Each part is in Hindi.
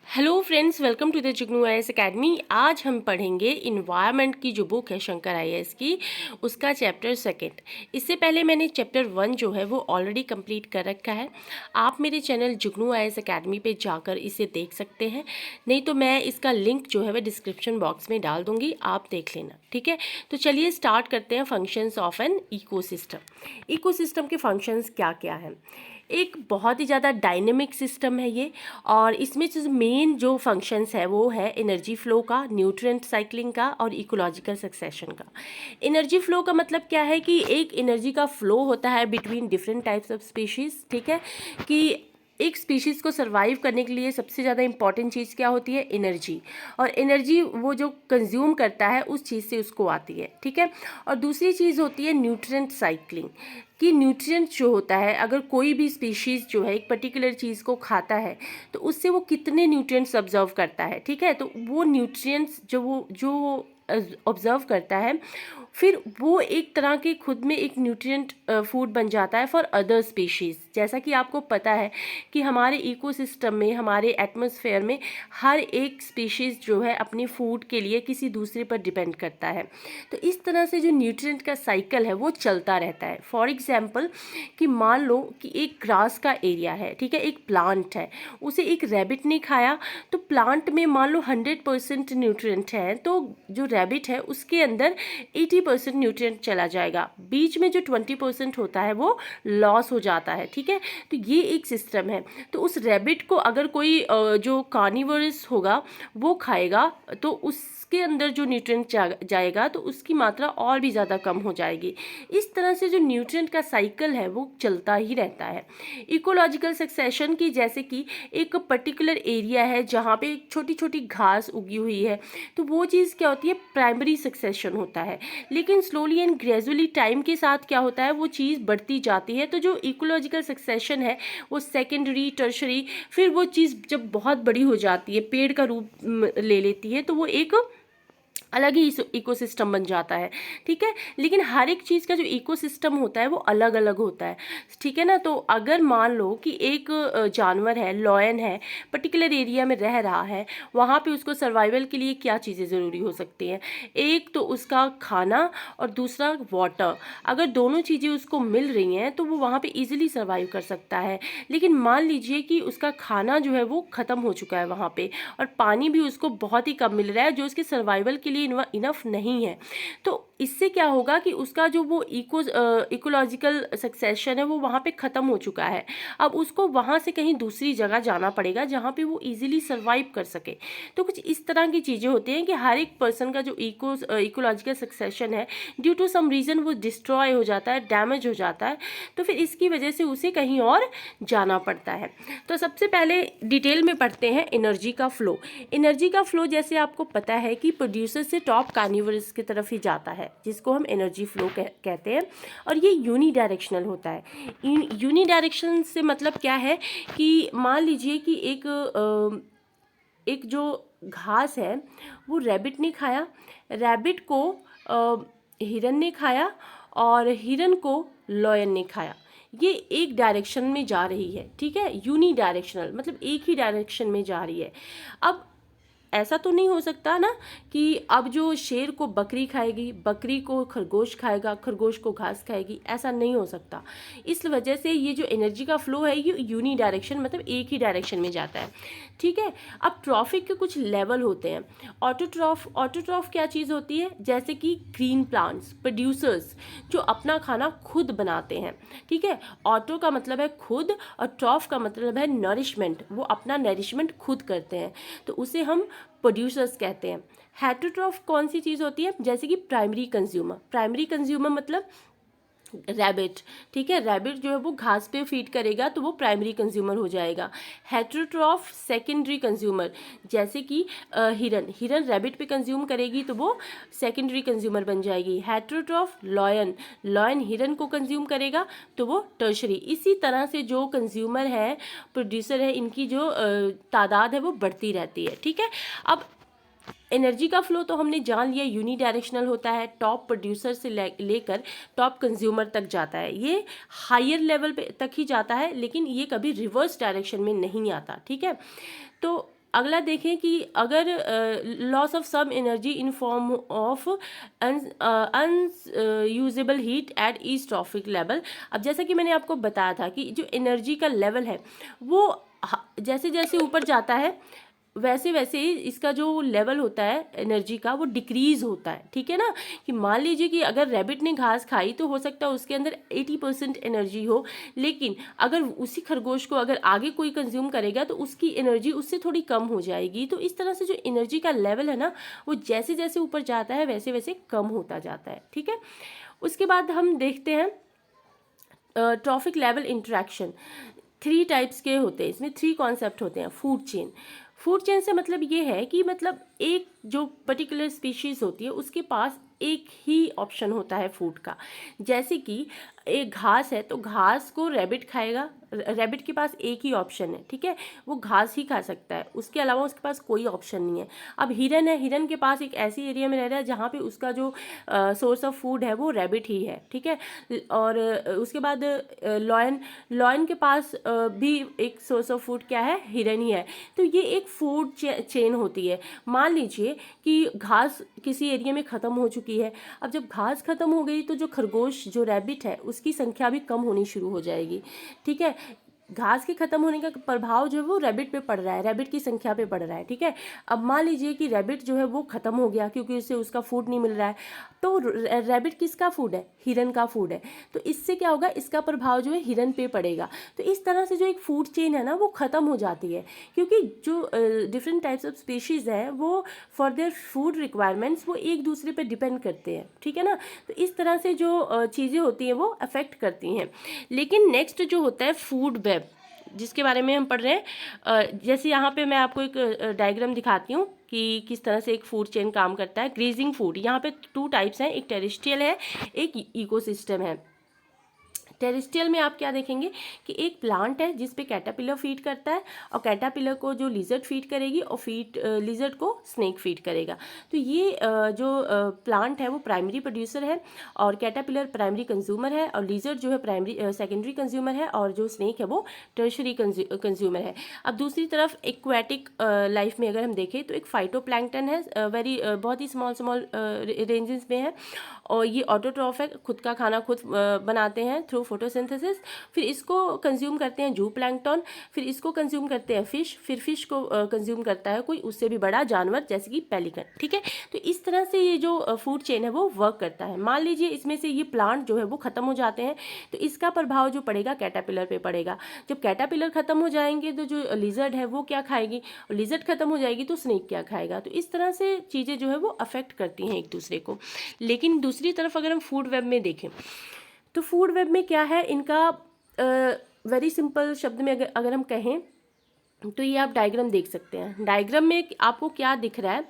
Hello friends, welcome to the Jugnu IAS academy. आज हम पढ़ेंगे इन्वायरमेंट की जो बुक है शंकर आईएएस की, उसका चैप्टर सेकंड। इससे पहले मैंने चैप्टर 1 जो है वो ऑलरेडी कंप्लीट कर रखा है। आप मेरे चैनल जुगनू आईएएस एकेडमी पे जाकर इसे देख सकते हैं, नहीं तो मैं इसका लिंक जो है वह डिस्क्रिप्शन बॉक्स में डाल दूँगी, आप देख लेना। ठीक है, तो चलिए स्टार्ट करते हैं। Functions of an ecosystem. Ecosystem के फंक्शंस क्या क्या हैं? एक बहुत ही ज़्यादा डायनेमिक सिस्टम है ये, और इसमें जो मेन जो फंक्शंस है वो है एनर्जी फ्लो का, न्यूट्रिएंट साइक्लिंग का और इकोलॉजिकल सक्सेशन का। एनर्जी फ्लो का मतलब क्या है कि एक एनर्जी का फ्लो होता है between different types of species. ठीक है, कि एक स्पीशीज़ को सर्वाइव करने के लिए सबसे ज़्यादा इंपॉर्टेंट चीज़ क्या होती है? एनर्जी। और एनर्जी वो जो कंज्यूम करता है उस चीज़ से उसको आती है। ठीक है, और दूसरी चीज़ होती है न्यूट्रिएंट साइक्लिंग, कि न्यूट्रिएंट जो होता है, अगर कोई भी स्पीशीज़ जो है एक पर्टिकुलर चीज़ को खाता है तो उससे वो कितने न्यूट्रिएंट्स ऑब्जर्व करता है। ठीक है, तो वो न्यूट्रिएंट्स जो ऑब्जर्व करता है, फिर वो एक तरह के खुद में एक न्यूट्रिएंट फूड बन जाता है फॉर अदर स्पीशीज़। जैसा कि आपको पता है कि हमारे इकोसिस्टम में, हमारे एटमॉस्फेयर में हर एक स्पीशीज़ जो है अपने फूड के लिए किसी दूसरे पर डिपेंड करता है। तो इस तरह से जो न्यूट्रिएंट का साइकिल है वो चलता रहता है। फॉर एग्जाम्पल, कि मान लो कि एक ग्रास का एरिया है, ठीक है, एक प्लांट है, उसे एक रैबिट ने खाया, तो प्लांट में मान लो 100% न्यूट्रिएंट है, तो जो रैबिट है उसके अंदर 80% न्यूट्रिएंट चला जाएगा, बीच में जो 20% होता है वो लॉस हो जाता है। ठीक है, तो ये एक सिस्टम है। तो उस रैबिट को अगर कोई जो कार्निवोरस होगा वो खाएगा तो उसके अंदर जो न्यूट्रिएंट जाएगा तो उसकी मात्रा और भी ज़्यादा कम हो जाएगी। इस तरह से जो न्यूट्रिएंट का साइकिल है वो चलता ही रहता है। इकोलॉजिकल सक्सेशन की, जैसे कि एक पर्टिकुलर एरिया है जहाँ पे छोटी छोटी घास उगी हुई है, तो वो चीज़ क्या होती है? प्राइमरी सक्सेशन होता है। लेकिन स्लोली एंड ग्रेजुअली टाइम के साथ क्या होता है? वो चीज़ बढ़ती जाती है। तो जो इकोलॉजिकल सक्सेशन है वो सेकेंडरी, टर्शरी, फिर वो चीज़ जब बहुत बड़ी हो जाती है, पेड़ का रूप ले लेती है, तो वो एक अलग ही इकोसिस्टम बन जाता है। ठीक है, लेकिन हर एक चीज़ का जो इकोसिस्टम होता है वो अलग अलग होता है। ठीक है ना, तो अगर मान लो कि एक जानवर है, लॉयन है, पर्टिकुलर एरिया में रह रहा है, वहाँ पे उसको सर्वाइवल के लिए क्या चीज़ें ज़रूरी हो सकती हैं? एक तो उसका खाना और दूसरा वाटर। अगर दोनों चीज़ें उसको मिल रही हैं तो वो वहाँ पे इजीली सर्वाइव कर सकता है। लेकिन मान लीजिए कि उसका खाना जो है वो ख़त्म हो चुका है वहाँ पे, और पानी भी उसको बहुत ही कम मिल रहा है, जो उसके सर्वाइवल के लिए इनफ नहीं है। तो इससे क्या होगा कि उसका जो वो इकोलॉजिकल सक्सेशन है वो वहाँ पे ख़त्म हो चुका है। अब उसको वहाँ से कहीं दूसरी जगह जाना पड़ेगा जहाँ पे वो इजीली सर्वाइव कर सके। तो कुछ इस तरह की चीज़ें होती हैं कि हर एक पर्सन का जो इकोलॉजिकल सक्सेशन है, ड्यू टू सम रीज़न वो डिस्ट्रॉय हो जाता है, डैमेज हो जाता है, तो फिर इसकी वजह से उसे कहीं और जाना पड़ता है। तो सबसे पहले डिटेल में पढ़ते हैं एनर्जी का फ्लो। एनर्जी का फ्लो जैसे आपको पता है कि प्रोड्यूसर से टॉप कार्निवोरस की तरफ ही जाता है, जिसको हम एनर्जी फ्लो कहते हैं, और ये यूनी डायरेक्शनल होता है। यूनी डायरेक्शन से मतलब क्या है कि मान लीजिए कि एक जो घास है वो रैबिट ने खाया, रैबिट को हिरन ने खाया, और हिरन को लॉयन ने खाया। ये एक डायरेक्शन में जा रही है। ठीक है, यूनी डायरेक्शनल मतलब एक ही डायरेक्शन में जा रही है। अब ऐसा तो नहीं हो सकता ना कि अब जो शेर को बकरी खाएगी, बकरी को खरगोश खाएगा, खरगोश को घास खाएगी, ऐसा नहीं हो सकता। इस वजह से ये जो एनर्जी का फ्लो है ये यूनी डायरेक्शन मतलब एक ही डायरेक्शन में जाता है। ठीक है, अब ट्रॉफिक के कुछ लेवल होते हैं। ऑटोट्रॉफ क्या चीज़ होती है? जैसे कि ग्रीन प्लांट्स, प्रोड्यूसर्स जो अपना खाना खुद बनाते हैं। ठीक है, ऑटो का मतलब है खुद, और ट्रॉफ का मतलब है नरिशमेंट, वो अपना नरिशमेंट खुद करते हैं, तो उसे हम प्रोड्यूसर्स कहते हैं। हेटरोट्रॉफ कौन सी चीज़ होती है? जैसे कि प्राइमरी कंज्यूमर मतलब रैबिट। ठीक है, रैबिट जो है वो घास पे फीड करेगा तो वो प्राइमरी कंज्यूमर हो जाएगा। हेटरोट्रॉफ सेकेंडरी कंज्यूमर, जैसे कि हिरन रैबिट पे कंज्यूम करेगी तो वो सेकेंडरी कंज्यूमर बन जाएगी। हेटरोट्रॉफ लॉयन हिरन को कंज्यूम करेगा तो वो टर्शरी। इसी तरह से जो कंज्यूमर है, प्रोड्यूसर है, इनकी जो तादाद है वो बढ़ती रहती है। ठीक है, अब एनर्जी का फ्लो तो हमने जान लिया यूनी डायरेक्शनल होता है, टॉप प्रोड्यूसर से लेकर टॉप कंज्यूमर तक जाता है। ये हायर लेवल पे तक ही जाता है, लेकिन ये कभी रिवर्स डायरेक्शन में नहीं आता। ठीक है, तो अगला देखें कि अगर loss of some energy in form of unusable heat at each trophic level. अब जैसा कि मैंने आपको बताया था कि जो एनर्जी का लेवल है वो जैसे जैसे ऊपर जाता है वैसे वैसे ही इसका जो लेवल होता है एनर्जी का वो डिक्रीज होता है, ठीक है ना। कि मान लीजिए कि अगर रैबिट ने घास खाई तो हो सकता है उसके अंदर 80% एनर्जी हो, लेकिन अगर उसी खरगोश को अगर आगे कोई कंज्यूम करेगा तो उसकी एनर्जी उससे थोड़ी कम हो जाएगी। तो इस तरह से जो एनर्जी का लेवल है ना वो जैसे जैसे ऊपर जाता है वैसे वैसे कम होता जाता है, ठीक है। उसके बाद हम देखते हैं ट्रॉफिक लेवल इंटरेक्शन। 3 टाइप्स के होते हैं, इसमें 3 कॉन्सेप्ट होते हैं। फूड चेन, फूड चेन से मतलब ये है कि मतलब एक जो पर्टिकुलर स्पीशीज़ होती है उसके पास एक ही ऑप्शन होता है फूड का। जैसे कि एक घास है तो घास को रैबिट खाएगा, रैबिट के पास एक ही ऑप्शन है, ठीक है, वो घास ही खा सकता है, उसके अलावा उसके पास कोई ऑप्शन नहीं है। अब हिरन है, हिरन के पास एक ऐसी एरिया में रह रहा है जहाँ पे उसका जो सोर्स ऑफ फूड है वो रैबिट ही है, ठीक है। और उसके बाद लॉयन, लॉयन के पास भी एक सोर्स ऑफ फूड क्या है, हिरन ही है। तो ये एक फूड चेन होती है। मान लीजिए कि घास किसी एरिया में ख़त्म हो चुकी है, अब जब घास ख़त्म हो गई तो जो खरगोश जो रैबिट है उसकी संख्या भी कम होनी शुरू हो जाएगी, ठीक है। घास के खत्म होने का प्रभाव जो है वो रैबिट पे पड़ रहा है, रैबिट की संख्या पे पड़ रहा है, ठीक है। अब मान लीजिए कि रैबिट जो है वो खत्म हो गया क्योंकि उसे उसका फूड नहीं मिल रहा है, तो रैबिट किसका फूड है, हिरन का फूड है, तो इससे क्या होगा, इसका प्रभाव जो है हिरन पे पड़ेगा। तो इस तरह से जो एक फूड चेन है ना वो ख़त्म हो जाती है, क्योंकि जो डिफरेंट टाइप्स ऑफ स्पीशीज़ हैं वो फॉर देयर फूड रिक्वायरमेंट्स वो एक दूसरे पे डिपेंड करते हैं, ठीक है ना। तो इस तरह से जो चीज़ें होती हैं वो अफेक्ट करती हैं। लेकिन नेक्स्ट जो होता है फूड वेब, जिसके बारे में हम पढ़ रहे हैं, जैसे यहाँ पे मैं आपको एक डायग्राम दिखाती हूँ कि किस तरह से एक फूड चेन काम करता है। ग्रेजिंग फूड, यहाँ पे 2 टाइप्स हैं, एक टेरेस्ट्रियल है, एक इकोसिस्टम है। टेरेस्ट्रियल में आप क्या देखेंगे कि एक प्लांट है जिस पे कैटरपिलर फीड करता है, और कैटरपिलर को जो लिजर्ड फीड करेगी और लिजर्ड को स्नेक फीड करेगा। तो ये जो प्लांट है वो प्राइमरी प्रोड्यूसर है, और कैटरपिलर प्राइमरी कंज्यूमर है, और लिजर्ड जो है प्राइमरी सेकेंडरी कंज्यूमर है, और जो स्नेक है वो टर्शरी कंज्यूमर है। अब दूसरी तरफ एक्वाटिक लाइफ में अगर हम देखें तो एक फाइटोप्लैंक्टन है, बहुत ही स्मॉल रेंजेस में है, और ये ऑटोट्रॉफ है, खुद का खाना खुद बनाते हैं थ्रू फोटोसिंथेसिस। फिर इसको कंज्यूम करते हैं जू प्लैंक्टन, फिर इसको कंज्यूम करते हैं फिश, फिर फिश को कंज्यूम करता है कोई उससे भी बड़ा जानवर जैसे कि पेलिकन, ठीक है। तो इस तरह से ये जो फूड चेन है वो वर्क करता है। मान लीजिए इसमें से ये प्लांट जो है वो ख़त्म हो जाते हैं तो इसका प्रभाव जो पड़ेगा कैटरपिलर पे पड़ेगा। जब कैटरपिलर ख़त्म हो जाएंगे तो जो लिजर्ड है वो क्या खाएगी, और लिजर्ड ख़त्म हो जाएगी तो स्नेक क्या खाएगा। तो इस तरह से चीज़ें जो है वो अफेक्ट करती हैं एक दूसरे को। लेकिन दूसरी तरफ अगर हम फूड वेब में देखें तो फूड वेब में क्या है, इनका वेरी सिंपल शब्द में अगर हम कहें तो ये आप डायग्राम देख सकते हैं। डायग्राम में आपको क्या दिख रहा है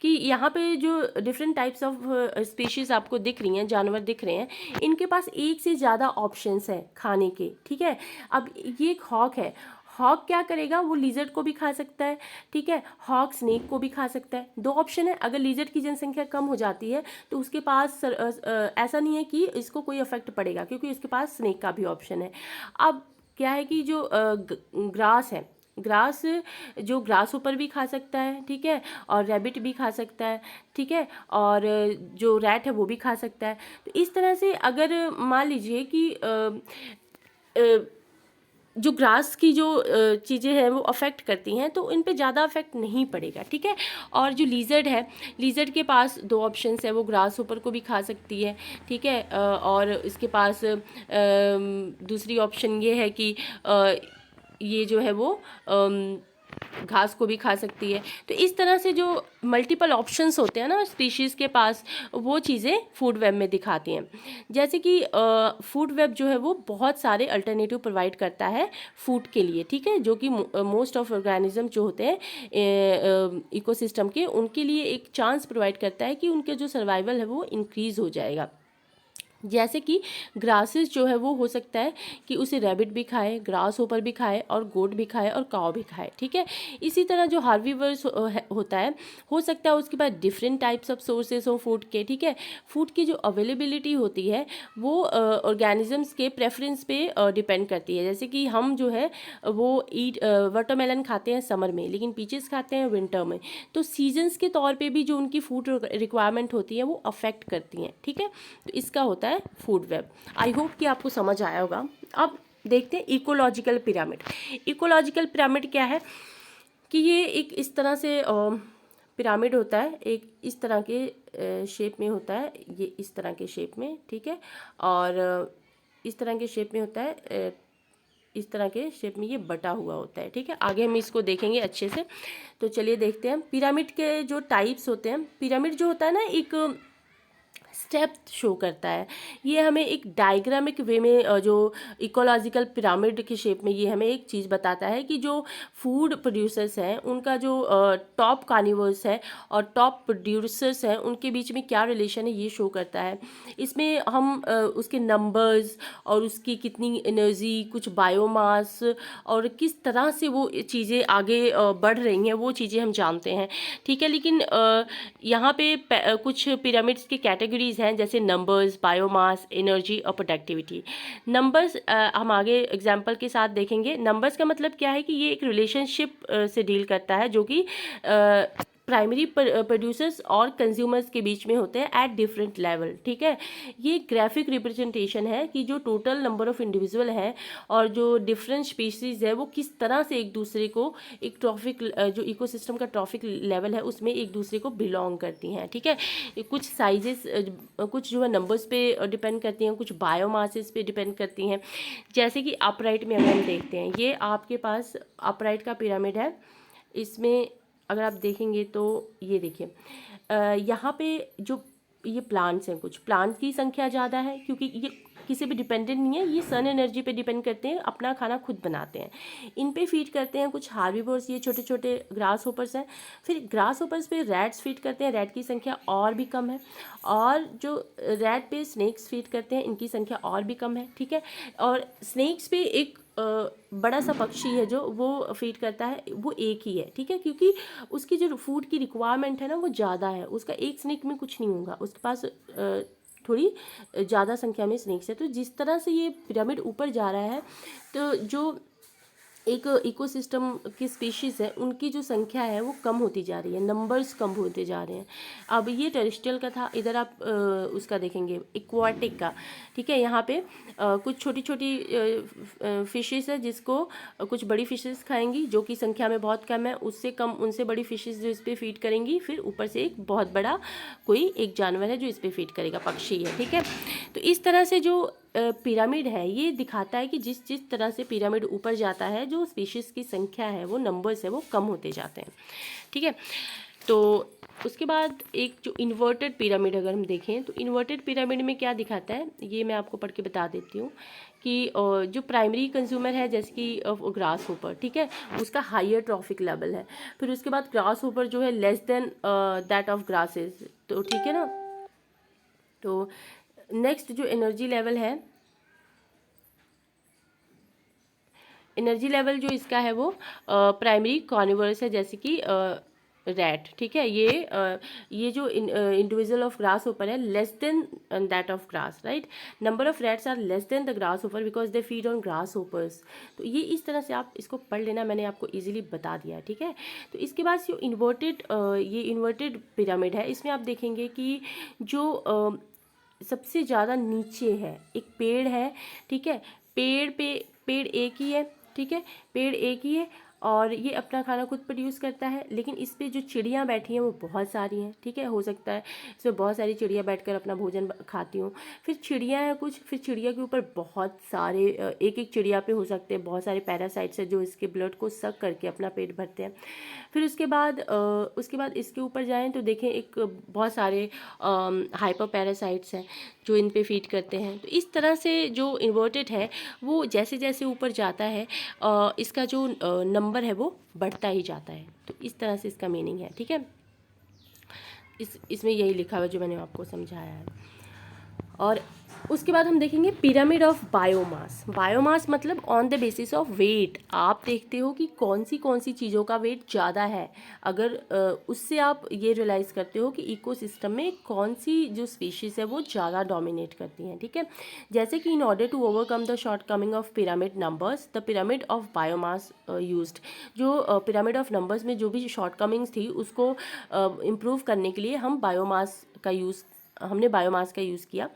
कि यहाँ पे जो डिफरेंट टाइप्स ऑफ स्पीशीज़ आपको दिख रही हैं, जानवर दिख रहे हैं, इनके पास एक से ज़्यादा ऑप्शंस हैं खाने के, ठीक है। अब ये एक हॉक है, हॉक क्या करेगा, वो लिजर्ड को भी खा सकता है, ठीक है, हॉक स्नेक को भी खा सकता है। 2 ऑप्शन है। अगर लिजर्ड की जनसंख्या कम हो जाती है तो उसके पास ऐसा नहीं है कि इसको कोई इफेक्ट पड़ेगा क्योंकि उसके पास स्नेक का भी ऑप्शन है। अब क्या है कि जो ग्रास है, ग्रास जो ग्रास ऊपर भी खा सकता है, ठीक है, और रैबिट भी खा सकता है, ठीक है, और जो रैट है वो भी खा सकता है। तो इस तरह से अगर मान लीजिए कि जो ग्रास की जो चीज़ें हैं वो अफेक्ट करती हैं तो इन पे ज़्यादा अफेक्ट नहीं पड़ेगा, ठीक है। और जो लिजर्ड है, लिजर्ड के पास 2 ऑप्शंस है, वो ग्रास ऊपर को भी खा सकती है, ठीक है, और इसके पास दूसरी ऑप्शन ये है कि ये जो है वो घास को भी खा सकती है। तो इस तरह से जो मल्टीपल ऑप्शंस होते हैं ना स्पीशीज़ के पास, वो चीज़ें फूड वेब में दिखाती हैं। जैसे कि फूड वेब जो है वो बहुत सारे अल्टरनेटिव प्रोवाइड करता है फूड के लिए, ठीक है, जो कि मोस्ट ऑफ ऑर्गेनिज्म जो होते हैं इकोसिस्टम के, उनके लिए एक चांस प्रोवाइड करता है कि उनके जो सर्वाइवल है वो इंक्रीज़ हो जाएगा। जैसे कि ग्रासेस जो है वो हो सकता है कि उसे रैबिट भी खाए, ग्रास होपर भी खाए और गोट भी खाए और काव भी खाए, ठीक है। इसी तरह जो हार्बीवर्स होता है, हो सकता है उसके पास डिफरेंट टाइप्स ऑफ सोर्सेस हो फूड के, ठीक है। फूड की जो अवेलेबिलिटी होती है वो ऑर्गेनिजम्स के प्रेफरेंस पे डिपेंड करती है। जैसे कि हम जो है वो वाटरमेलन खाते हैं समर में, लेकिन पीचेस खाते हैं विंटर में। तो सीजन्स के तौर पे भी जो उनकी फूड रिक्वायरमेंट होती है वो अफेक्ट करती हैं, ठीक है। तो इसका होता है फूड वेब। आई होप कि आपको समझ आया होगा। अब देखते हैं इकोलॉजिकल पिरामिड। इकोलॉजिकल पिरामिड क्या है कि ये एक इस तरह से पिरामिड होता है, एक इस तरह के शेप में होता है, ये इस तरह के शेप में, ठीक है। और इस तरह के शेप में होता है, इस तरह के शेप में ये बटा हुआ होता है, ठीक है। आगे हम इसको देखेंगे अच्छे से। तो चलिए देखते हैं पिरामिड के जो टाइप्स होते हैं। पिरामिड जो होता है ना, एक स्टेप शो करता है। ये हमें एक डायग्रामिक वे में जो इकोलॉजिकल पिरामिड के शेप में ये हमें एक चीज़ बताता है कि जो फूड प्रोड्यूसर्स हैं उनका जो टॉप कार्निवर्स है और टॉप प्रोड्यूसर्स हैं उनके बीच में क्या रिलेशन है, ये शो करता है। इसमें हम उसके नंबर्स और उसकी कितनी एनर्जी, कुछ बायोमास और किस तरह से वो चीज़ें आगे बढ़ रही हैं वो चीज़ें हम जानते हैं, ठीक है। लेकिन यहाँ पे कुछ पिरामिड्स की कैटेगरीज हैं, जैसे नंबर्स, बायोमास, एनर्जी और प्रोडक्टिविटी। नंबर्स हम आगे एग्जांपल के साथ देखेंगे। नंबर्स का मतलब क्या है कि ये एक रिलेशनशिप से डील करता है जो कि प्राइमरी प्रोड्यूसर्स और कंज्यूमर्स के बीच में होते हैं एट डिफरेंट लेवल, ठीक है। ये ग्राफिक रिप्रेजेंटेशन है कि जो टोटल नंबर ऑफ इंडिविजुअल हैं और जो डिफरेंट स्पीशीज़ है वो किस तरह से एक दूसरे को एक ट्रॉफिक जो इकोसिस्टम का ट्रॉफिक लेवल है उसमें एक दूसरे को बिलोंग करती हैं, ठीक है। कुछ साइजेस कुछ जो है नंबर्स पे डिपेंड करती हैं, कुछ बायोमासेस पे डिपेंड करती हैं। जैसे कि अपराइट में अगर हम देखते हैं, ये आपके पास अपराइट का पिरामिड है। इसमें अगर आप देखेंगे तो ये देखिए, यहाँ पे जो ये प्लांट्स हैं, कुछ प्लांट की संख्या ज़्यादा है क्योंकि ये किसी पे डिपेंडेंट नहीं है, ये सन एनर्जी पे डिपेंड करते हैं, अपना खाना खुद बनाते हैं। इन पे फीड करते हैं कुछ हार्बीवोर्स, ये छोटे छोटे ग्रास होपर्स हैं। फिर ग्रास होपर्स पे रैट्स फीड करते हैं, रैट की संख्या और भी कम है। और जो रैट पे स्नेक्स फीड करते हैं, इनकी संख्या और भी कम है, ठीक है। और स्नेक्स पे एक बड़ा सा पक्षी है जो वो फीड करता है, वो एक ही है, ठीक है, क्योंकि उसकी जो फूड की रिक्वायरमेंट है ना वो ज़्यादा है। उसका एक स्नेक में कुछ नहीं होगा, उसके पास थोड़ी ज़्यादा संख्या में स्नेक्स है। तो जिस तरह से ये पिरामिड ऊपर जा रहा है तो जो एक इकोसिस्टम की स्पीशीज़ है उनकी जो संख्या है वो कम होती जा रही है, नंबर्स कम होते जा रहे हैं। अब ये टेरेस्ट्रियल का था, इधर आप उसका देखेंगे एक्वाटिक का, ठीक है। यहाँ पे कुछ छोटी छोटी फिशेस है जिसको कुछ बड़ी फिशेस खाएंगी जो कि संख्या में बहुत कम है, उससे कम उनसे बड़ी फिशेस जो इस पर फीड करेंगी। फिर ऊपर से एक बहुत बड़ा कोई एक जानवर है जो इस पर फीड करेगा, पक्षी है, ठीक है। तो इस तरह से जो पिरामिड है ये दिखाता है कि जिस जिस तरह से पिरामिड ऊपर जाता है जो स्पीशीज़ की संख्या है वो नंबर्स है वो कम होते जाते हैं, ठीक है। तो उसके बाद एक जो इन्वर्टेड पिरामिड अगर हम देखें तो इन्वर्टेड पिरामिड में क्या दिखाता है ये मैं आपको पढ़ के बता देती हूँ कि जो प्राइमरी कंज्यूमर है जैसे कि ग्रास होपर, ठीक है, उसका हायर ट्रॉफिक लेवल है। फिर उसके बाद ग्रास होपर जो है less than that of grasses, तो ठीक है ना। तो नेक्स्ट जो एनर्जी लेवल है, एनर्जी लेवल जो इसका है वो प्राइमरी कार्निवोरस है जैसे कि रैट, ठीक है। ये जो इंडिविजुअल ऑफ ग्रास होपर है less than that of grass, right. Number of rats are less than the grasshopper because they feed on grasshoppers. तो ये इस तरह से आप इसको पढ़ लेना, मैंने आपको इजीली बता दिया, ठीक है। तो इसके बाद जो ये इन्वर्टेड पिरामिड है इसमें आप देखेंगे कि जो सबसे ज़्यादा नीचे है एक पेड़ है, ठीक है। पेड़ एक ही है, ठीक है, पेड़ एक ही है और ये अपना खाना खुद प्रोड्यूस करता है। लेकिन इस पे जो चिड़ियाँ बैठी हैं वो बहुत सारी हैं, ठीक है। हो सकता है इसमें बहुत सारी चिड़िया बैठकर अपना भोजन खाती हूँ। फिर चिड़िया है कुछ, फिर चिड़िया के ऊपर बहुत सारे एक एक चिड़िया पे हो सकते हैं बहुत सारे पैरासाइट्स हैं जो इसके ब्लड को सक करके अपना पेट भरते हैं। फिर उसके बाद इसके ऊपर जाएं तो देखें एक बहुत सारे हाइपर पैरासाइट्स हैं जो इन पे फीड करते हैं। तो इस तरह से जो इन्वर्टेड है वो जैसे जैसे ऊपर जाता है इसका जो नंबर है वो बढ़ता ही जाता है। तो इस तरह से इसका मीनिंग है, ठीक है। इसमें यही लिखा हुआ जो मैंने आपको समझाया है। और उसके बाद हम देखेंगे पिरामिड ऑफ बायोमास। बायोमास मतलब on the basis of weight. आप देखते हो कि कौन सी चीज़ों का वेट ज़्यादा है, अगर उससे आप ये रियलाइज़ करते हो कि इकोसिस्टम में कौन सी जो स्पीशीज़ है वो ज़्यादा डोमिनेट करती हैं, ठीक है। जैसे कि in order to overcome the shortcoming of pyramid numbers the pyramid of biomass used. जो पिरामिड ऑफ नंबर्स में जो भी शॉर्ट कमिंग्स थी उसको इम्प्रूव करने के लिए हमने बायोमास का यूज़ किया।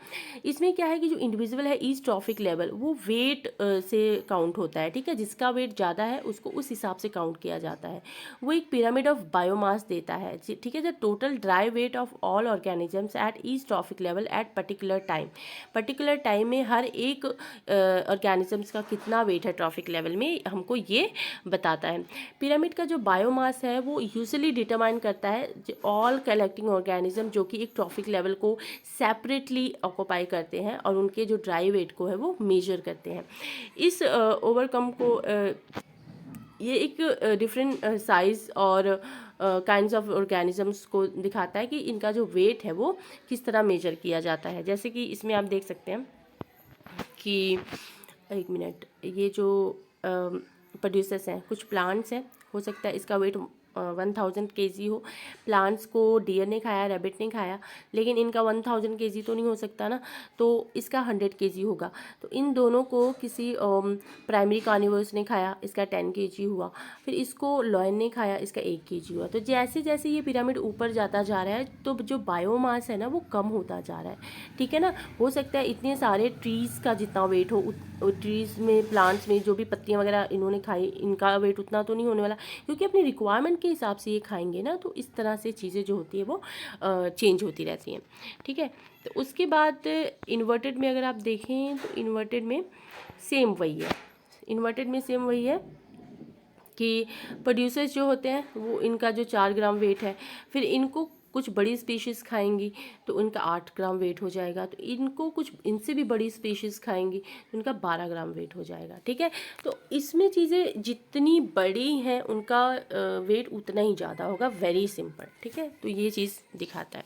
इसमें क्या है कि जो इंडिविजुअल है ईच ट्रॉफिक लेवल वो वेट से काउंट होता है, ठीक है। जिसका वेट ज़्यादा है उसको उस हिसाब से काउंट किया जाता है। वो एक पिरामिड ऑफ बायोमास देता है, ठीक है। The total dry weight of all organisms eight each trophic level at particular time में हर एक ऑर्गेनिजम्स का कितना वेट है ट्रॉफिक लेवल में, हमको ये बताता है। पिरामिड का जो बायोमास है वो यूजुअली डिटरमाइन करता है ऑल कलेक्टिंग ऑर्गेनिज्म जो कि एक ट्रॉफिक लेवल को सेपरेटली ऑक्यूपाई करते हैं और उनके जो ड्राई वेट को है वो मेजर करते हैं। इस ओवरकम को ये एक डिफरेंट साइज़ और काइंड्स ऑफ ऑर्गेनिजम्स को दिखाता है कि इनका जो वेट है वो किस तरह मेजर किया जाता है। जैसे कि इसमें आप देख सकते हैं कि एक मिनट, ये जो प्रोड्यूसर्स हैं, कुछ प्लांट्स हैं, हो सकता है इसका वेट 1000 kg हो। प्लांट्स को डियर ने खाया, रैबिट ने खाया, लेकिन इनका 1000 kg तो नहीं हो सकता ना, तो इसका 100 kg होगा। तो इन दोनों को किसी प्राइमरी कार्निवर्स ने खाया, इसका 10 kg हुआ। फिर इसको लॉयन ने खाया, इसका 1 kg हुआ। तो जैसे जैसे ये पिरामिड ऊपर जाता जा रहा है तो जो बायोमास है ना वो कम होता जा रहा है, ठीक है ना। हो सकता है इतने सारे ट्रीज़ का जितना वेट हो, ट्रीज़ में, प्लांट्स में जो भी पत्तियाँ वगैरह इन्होंने खाई, इनका वेट उतना तो नहीं होने वाला, क्योंकि अपनी रिक्वायरमेंट के हिसाब से ये खाएंगे ना, तो इस तरह से चीज़ें जो होती है वो चेंज होती रहती हैं, ठीक है। तो उसके बाद इन्वर्टेड में अगर आप देखें तो इन्वर्टेड में सेम वही है। इन्वर्टेड में सेम वही है कि प्रोड्यूसर्स जो होते हैं वो इनका जो 4 ग्राम वेट है, फिर इनको कुछ बड़ी स्पीशीज़ खाएंगी तो इनका 8 ग्राम वेट हो जाएगा, तो इनको कुछ इनसे भी बड़ी स्पीशीज़ खाएंगी तो इनका 12 ग्राम वेट हो जाएगा, ठीक है। तो इसमें चीज़ें जितनी बड़ी हैं उनका वेट उतना ही ज़्यादा होगा, वेरी सिंपल, ठीक है। तो ये चीज़ दिखाता है।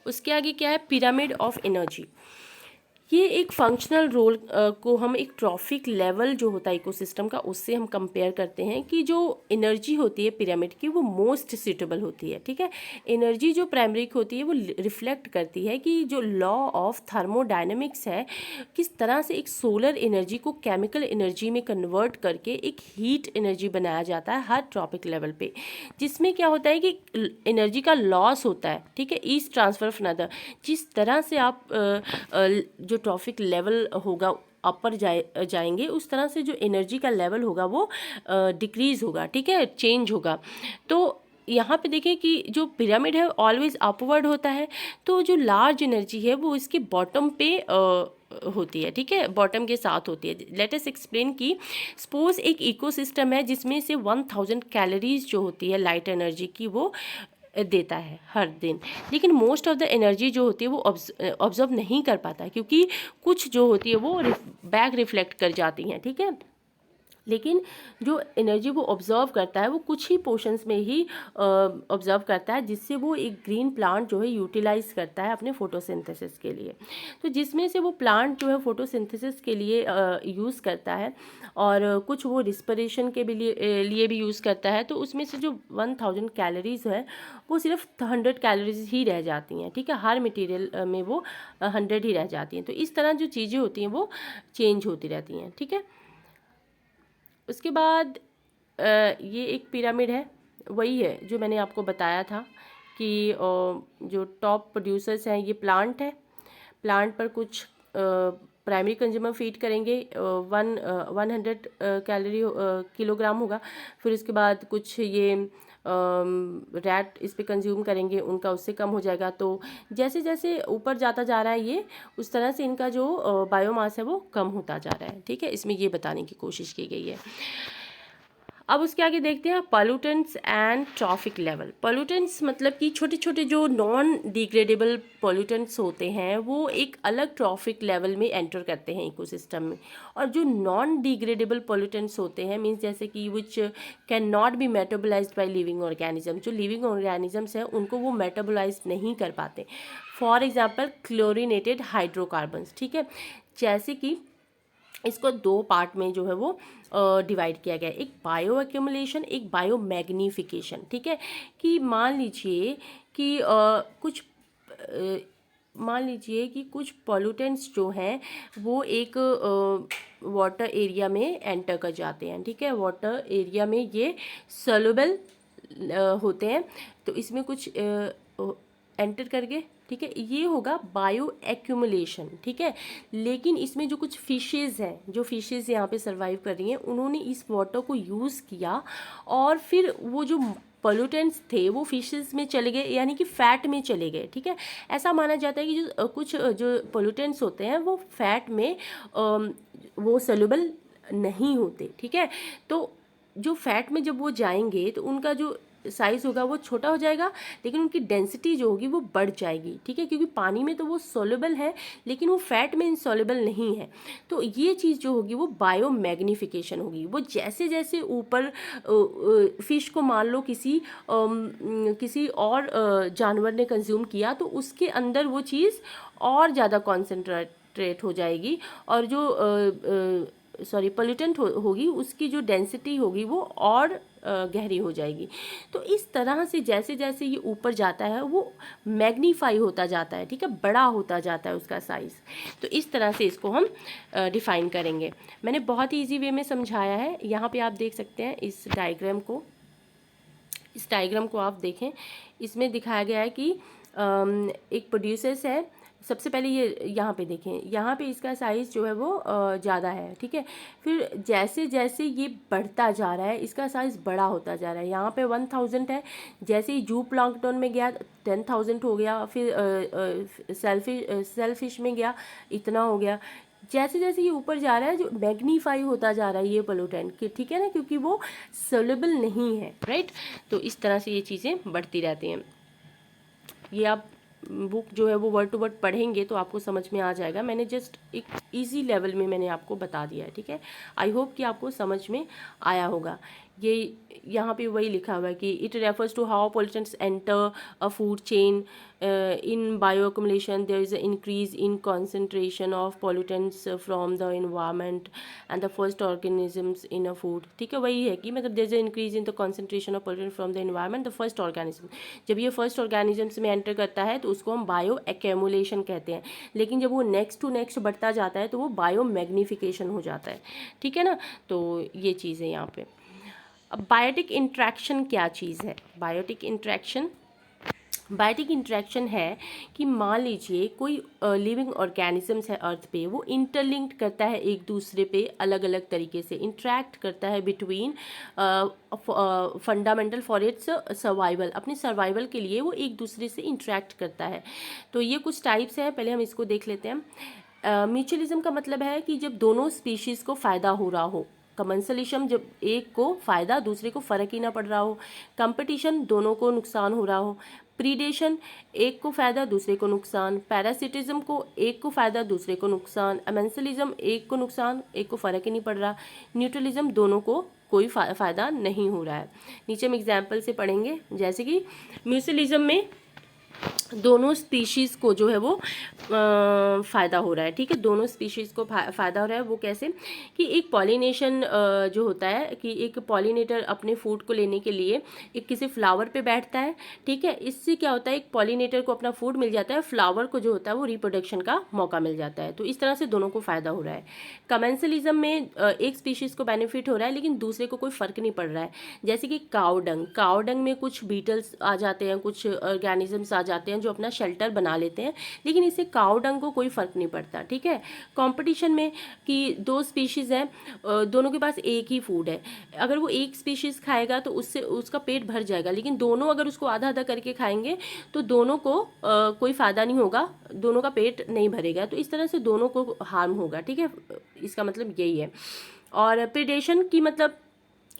उसके आगे क्या है, पिरामिड ऑफ एनर्जी। ये एक फंक्शनल रोल को हम एक ट्रॉफिक लेवल जो होता है इकोसिस्टम का उससे हम कंपेयर करते हैं कि जो एनर्जी होती है पिरामिड की वो मोस्ट सूटेबल होती है, ठीक है। एनर्जी जो प्राइमरी की होती है वो रिफ्लेक्ट करती है कि जो लॉ ऑफ थर्मोडायनेमिक्स है, किस तरह से एक सोलर एनर्जी को केमिकल एनर्जी में कन्वर्ट करके एक हीट एनर्जी बनाया जाता है हर ट्रॉपिक लेवल पे, जिसमें क्या होता है कि एनर्जी का लॉस होता है, ठीक है, ईस्ट ट्रांसफर ऑफ अनदर। जिस तरह से आप जो ट्रॉफिक लेवल होगा अपर जाएंगे उस तरह से जो एनर्जी का लेवल होगा वो डिक्रीज़ होगा, ठीक है, चेंज होगा। तो यहाँ पे देखें कि जो पिरामिड है ऑलवेज अपवर्ड होता है, तो जो लार्ज एनर्जी है वो इसके बॉटम पे होती है, ठीक है, बॉटम के साथ होती है। लेट अस एक्सप्लेन कि सपोज एक इकोसिस्टम है जिसमें से 1000 कैलोरीज जो होती है लाइट एनर्जी की वो देता है हर दिन, लेकिन मोस्ट ऑफ द एनर्जी जो होती है वो ऑब्जर्व नहीं कर पाता, क्योंकि कुछ जो होती है वो बैक रिफ्लेक्ट कर जाती हैं, ठीक है। लेकिन जो एनर्जी वो ऑब्जर्व करता है वो कुछ ही पोर्शंस में ही ऑब्जर्व करता है, जिससे वो एक ग्रीन प्लांट जो है यूटिलाइज करता है अपने फोटोसिंथेसिस के लिए। तो जिसमें से वो प्लांट जो है फोटोसिंथेसिस के लिए यूज़ करता है और कुछ वो रिस्पिरेशन के भी लिए भी यूज़ करता है। तो उसमें से जो 1000 कैलोरीज है वो सिर्फ 100 कैलोरीज ही रह जाती हैं, ठीक है, हर मटेरियल में वो 100 ही रह जाती हैं। तो इस तरह जो चीज़ें होती हैं वो चेंज होती रहती हैं, ठीक है। उसके बाद ये एक पिरामिड है, वही है जो मैंने आपको बताया था कि जो टॉप प्रोड्यूसर्स हैं ये प्लांट है। प्लांट पर कुछ प्राइमरी कंज्यूमर फीड करेंगे, 100 कैलोरी किलोग्राम होगा। फिर उसके बाद कुछ ये रैट इस पे कंज्यूम करेंगे, उनका उससे कम हो जाएगा। तो जैसे जैसे ऊपर जाता जा रहा है ये, उस तरह से इनका जो बायोमास है वो कम होता जा रहा है, ठीक है। इसमें ये बताने की कोशिश की गई है। अब उसके आगे देखते हैं pollutants and trophic level. Pollutants मतलब कि छोटे छोटे जो नॉन डिग्रेडेबल पॉल्यूटेंट्स होते हैं वो एक अलग ट्रॉफिक लेवल में एंटर करते हैं इकोसिस्टम में, और जो नॉन डिग्रेडेबल पॉल्यूटेंट्स होते हैं मीन्स जैसे कि which can not be metabolised by living organism, जो लिविंग ऑर्गेनिजम्स हैं उनको वो मेटाबोलाइज नहीं कर पाते। फॉर एग्जाम्पल क्लोरीनेटेड हाइड्रोकार्बन्स, ठीक है, जैसे कि इसको दो पार्ट में जो है वो डिवाइड किया गया है, एक बायो एक्यूमुलेशन, एक बायो मैग्नीफिकेशन, ठीक है। कि मान लीजिए कि कुछ पॉल्यूटेंट्स जो हैं वो एक वाटर एरिया में एंटर कर जाते हैं, ठीक है, वाटर एरिया में ये सॉल्युबल होते हैं, तो इसमें कुछ एंटर करके, ठीक है, ये होगा बायो एक्यूमुलेशन, ठीक है। लेकिन इसमें जो कुछ फिशेज़ हैं, जो फिशेज़ यहाँ पे सर्वाइव कर रही हैं, उन्होंने इस वाटर को यूज़ किया और फिर वो जो पोल्यूटेंट्स थे वो फिशेस में चले गए, यानी कि फैट में चले गए, ठीक है। ऐसा माना जाता है कि जो कुछ जो पोल्यूटेंट्स होते हैं वो फैट में वो सोल्यूबल नहीं होते, ठीक है। तो जो फैट में जब वो जाएंगे तो उनका जो साइज़ होगा वो छोटा हो जाएगा, लेकिन उनकी डेंसिटी जो होगी वो बढ़ जाएगी, ठीक है, क्योंकि पानी में तो वो सोल्यूबल है लेकिन वो फैट में इनसॉल्युबल नहीं है। तो ये चीज़ जो होगी वो बायो मैग्नीफिकेशन होगी। वो जैसे जैसे ऊपर फिश को मान लो किसी और जानवर ने कंज्यूम किया तो उसके अंदर वो चीज़ और ज़्यादा कॉन्सेंट्रेट हो जाएगी, और जो पोल्यूटेंट होगी उसकी जो डेंसिटी होगी वो और गहरी हो जाएगी। तो इस तरह से जैसे जैसे ये ऊपर जाता है वो मैग्नीफाई होता जाता है, ठीक है, बड़ा होता जाता है उसका साइज़। तो इस तरह से इसको हम डिफ़ाइन करेंगे। मैंने बहुत ही ईजी वे में समझाया है। यहाँ पे आप देख सकते हैं इस डायग्राम को आप देखें, इसमें दिखाया गया है कि एक प्रोड्यूसर्स है। सबसे पहले ये यहाँ पे देखें, यहाँ पे इसका साइज़ जो है वो ज़्यादा है, ठीक है। फिर जैसे जैसे ये बढ़ता जा रहा है इसका साइज़ बड़ा होता जा रहा है। यहाँ पे 1000 है, जैसे ही जू प्लांक्टन में गया 10,000 हो गया, फिर सेलफिश में गया इतना हो गया। जैसे जैसे ये ऊपर जा रहा है जो मैग्नीफाई होता जा रहा है ये पोल्यूटेंट, ठीक है ना, क्योंकि वो सोल्यूबल नहीं है, राइट। तो इस तरह से ये चीज़ें बढ़ती रहती हैं। ये आप बुक जो है वो वर्ड टू वर्ड पढ़ेंगे तो आपको समझ में आ जाएगा। मैंने जस्ट एक इजी लेवल में मैंने आपको बता दिया है, ठीक है। आई होप कि आपको समझ में आया होगा। ये यहाँ पे वही लिखा हुआ है कि it refers to how pollutants enter a food chain in bioaccumulation. There is an increase in concentration of pollutants from the environment and the first organisms in a food, ठीक है। वही है कि मतलब there is an increase in the concentration of pollutant from the environment, the first organism। जब ये फर्स्ट ऑर्गेनिजम्स में एंटर करता है तो उसको हम बायो एक्यूमुलेशन कहते हैं, लेकिन जब वो नेक्स्ट टू नेक्स्ट बढ़ता जाता है तो वो बायो मैग्नीफिकेशन हो जाता है, ठीक है ना। तो ये चीज़ है यहाँ पे। अब बायोटिक इंट्रैक्शन क्या चीज़ है? बायोटिक इंट्रैक्शन है कि मान लीजिए कोई लिविंग ऑर्गेनिजम्स है अर्थ पे, वो इंटरलिंक्ड करता है एक दूसरे पे, अलग अलग तरीके से इंट्रैक्ट करता है between fundamental for its survival, अपने सर्वाइवल के लिए वो एक दूसरे से इंट्रैक्ट करता है। तो ये कुछ टाइप्स हैं, पहले हम इसको देख लेते हैं। म्यूचुअलिज्म का मतलब है कि जब दोनों स्पीशीज़ को फ़ायदा हो रहा हो। कमेंसलिज्म जब एक को फ़ायदा दूसरे को फ़र्क ही ना पड़ रहा हो। कंपटीशन दोनों को नुकसान हो रहा हो। प्रीडेशन एक को फ़ायदा दूसरे को नुकसान। पैरासिटिज्म को एक को फ़ायदा दूसरे को नुकसान। अमेंसलिज्म एक को नुकसान एक को फ़र्क ही नहीं पड़ रहा। न्यूट्रलिज्म दोनों को कोई फ़ायदा नहीं हो रहा है। नीचे हम एग्जाम्पल से पढ़ेंगे, जैसे कि म्यूचुअलिज्म में दोनों स्पीशीज़ को जो है वो फ़ायदा हो रहा है, ठीक है, दोनों स्पीशीज़ को फ़ायदा हो रहा है। वो कैसे कि एक पॉलिनेशन जो होता है कि एक पॉलिनेटर अपने फूड को लेने के लिए एक किसी फ्लावर पे बैठता है, ठीक है। इससे क्या होता है, एक पॉलिनेटर को अपना फूड मिल जाता है, फ्लावर को जो होता है वो रिप्रोडक्शन का मौका मिल जाता है। तो इस तरह से दोनों को फ़ायदा हो रहा है। कमेंसलिज्म में एक स्पीशीज़ को बेनिफिट हो रहा है लेकिन दूसरे को कोई फ़र्क नहीं पड़ रहा है। जैसे कि काऊ डंग में कुछ बीटल्स आ जाते हैं, कुछ ऑर्गेनिजम्स आ जाते हैं जो अपना शेल्टर बना लेते हैं, लेकिन इससे काऊ डंग को कोई फ़र्क नहीं पड़ता, ठीक है। कंपटीशन में कि दो स्पीशीज़ हैं, दोनों के पास एक ही फूड है, अगर वो एक स्पीशीज़ खाएगा तो उससे उसका पेट भर जाएगा, लेकिन दोनों अगर उसको आधा आधा करके खाएंगे तो दोनों को कोई फ़ायदा नहीं होगा, दोनों का पेट नहीं भरेगा। तो इस तरह से दोनों को हार्म होगा, ठीक है, इसका मतलब यही है। और प्रीडेशन की मतलब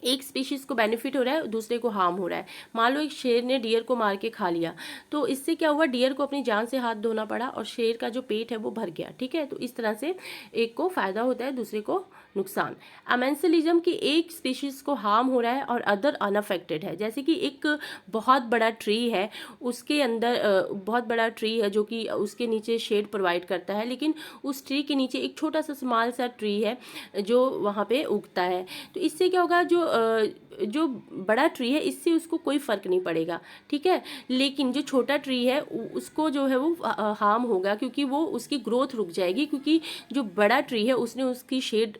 एक स्पीशीज़ को बेनिफिट हो रहा है, दूसरे को हार्म हो रहा है। मान लो एक शेर ने डियर को मार के खा लिया, तो इससे क्या हुआ, डियर को अपनी जान से हाथ धोना पड़ा और शेर का जो पेट है वो भर गया। ठीक है, तो इस तरह से एक को फ़ायदा होता है, दूसरे को नुकसान। अमेंसलिज्म की एक स्पीशीज़ को हार्म हो रहा है और अदर अनअफेक्टेड है। जैसे कि एक बहुत बड़ा ट्री है, उसके अंदर बहुत बड़ा ट्री है जो कि उसके नीचे शेड प्रोवाइड करता है, लेकिन उस ट्री के नीचे एक छोटा सा स्मॉल सा ट्री है जो वहाँ पे उगता है। तो इससे क्या होगा, जो बड़ा ट्री है इससे उसको कोई फ़र्क नहीं पड़ेगा। ठीक है, लेकिन जो छोटा ट्री है उसको जो है वो हार्म होगा, क्योंकि वो उसकी ग्रोथ रुक जाएगी, क्योंकि जो बड़ा ट्री है उसने उसकी शेड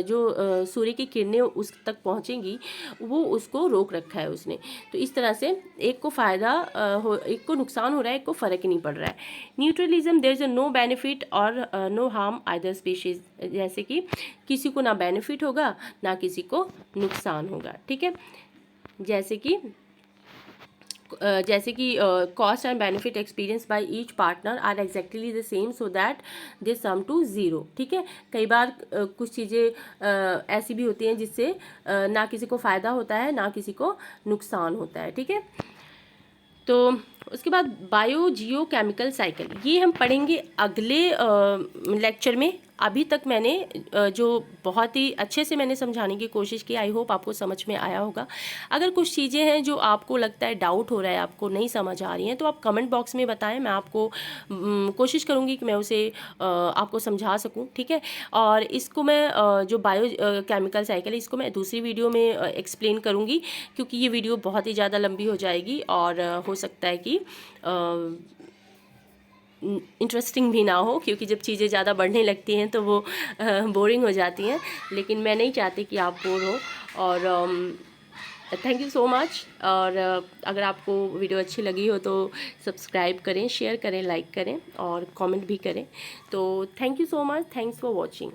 जो सूर्य की किरणें उस तक पहुँचेंगी वो उसको रोक रखा है उसने। तो इस तरह से एक को फ़ायदा एक को नुकसान हो रहा है, एक को फ़र्क ही नहीं पड़ रहा है। Neutralism, there is a no benefit और नो हार्म आइदर स्पीशीज़। जैसे कि किसी को ना बेनिफिट होगा ना किसी को नुकसान होगा। ठीक है, जैसे कि cost and benefit experience by each partner are exactly the same so that they sum to zero. ठीक है, कई बार कुछ चीज़ें ऐसी भी होती हैं जिससे ना किसी को फ़ायदा होता है ना किसी को नुकसान होता है। ठीक है, तो उसके बाद बायो जियो केमिकल साइकिल, ये हम पढ़ेंगे अगले लेक्चर में। अभी तक मैंने जो बहुत ही अच्छे से मैंने समझाने की कोशिश की, आई होप आपको समझ में आया होगा। अगर कुछ चीज़ें हैं जो आपको लगता है डाउट हो रहा है, आपको नहीं समझ आ रही हैं, तो आप कमेंट बॉक्स में बताएं, मैं आपको कोशिश करूँगी कि मैं उसे आपको समझा सकूँ। ठीक है, और इसको मैं जो बायो केमिकल साइकिल है इसको मैं दूसरी वीडियो में एक्सप्लेन करूँगी, क्योंकि ये वीडियो बहुत ही ज़्यादा लंबी हो जाएगी और हो सकता है कि इंटरेस्टिंग भी ना हो, क्योंकि जब चीज़ें ज़्यादा बढ़ने लगती हैं तो वो बोरिंग हो जाती हैं। लेकिन मैं नहीं चाहती कि आप बोर हो। और थैंक यू सो मच। और अगर आपको वीडियो अच्छी लगी हो तो सब्सक्राइब करें, शेयर करें, लाइक करें और कमेंट भी करें। तो thank you so much, thanks for watching.